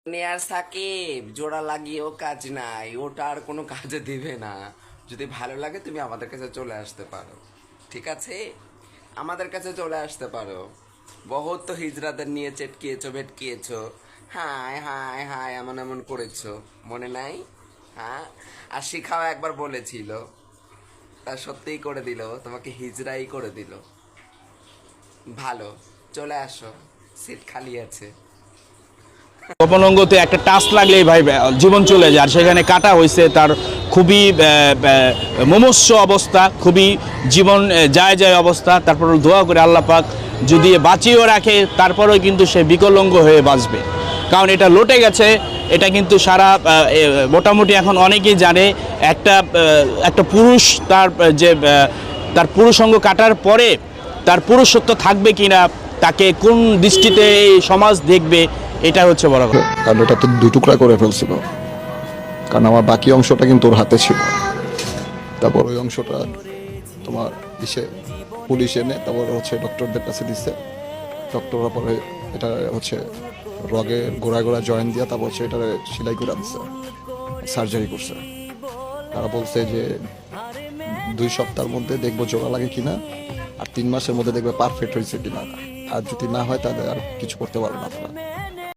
আর সাকিব জোড়া লাগিয়েও কাজ নাই, ওটা আর কোনো কাজে দিবে না। যদি ভালো লাগে তুমি আমাদের কাছে চলে আসতে পারো, ঠিক আছে? আমাদের কাছে চলে আসতে পারো। বহুত তো হিজড়াদের নিয়ে চেটকিয়েছো ভেটকিয়েছো, হায় হায় হায় এমন এমন করেছো, মনে নাই? হ্যাঁ, আর শিখাও একবার বলেছিল, তা সত্যিই করে দিল, তোমাকে হিজড়াই করে দিল। ভালো, চলে আসো, সিট খালি আছে। গোপন অঙ্গতে একটা টাচ লাগলেই ভাই জীবন চলে যায়। আর সেখানে কাটা হয়েছে, তার খুবই মুমূর্ষু অবস্থা, খুবই জীবন যায় যায় অবস্থা। তারপর দোয়া করে আল্লাহ পাক যদি বাঁচিয়েও রাখে, তারপরেও কিন্তু সে বিকলাঙ্গ হয়ে বাঁচবে, কারণ এটা লটে গেছে। এটা কিন্তু সারা মোটামুটি এখন অনেকেই জানে। একটা পুরুষ তার পুরুষাঙ্গ কাটার পরে তার পুরুষত্ব থাকবে কিনা, তাকে কোন দৃষ্টিতে এই সমাজ দেখবে, এটা হচ্ছে বড় কথা। কারণ এটা তো দু টুকরা করে ফেলছিল, কারণ আমার বাকি অংশটা কিন্তু ওর হাতে ছিল। তারপর ওই অংশটা তোমার ইসে পুলিশ এনে তারপর হচ্ছে ডক্টরদের কাছে দিচ্ছে। ডক্টররা পরে এটা হচ্ছে রগের গোড়ায় গোড়া জয়েন দিয়া তারপর হচ্ছে এটা সেলাই করে দিচ্ছে, সার্জারি করছে। তারা বলছে যে 2 সপ্তাহের মধ্যে দেখবো জোড়া লাগে কিনা, আর 3 মাসের মধ্যে দেখবে পারফেক্ট হয়েছে কিনা। আর যদি না হয় তাহলে আর কিছু করতে পারবে না তারা।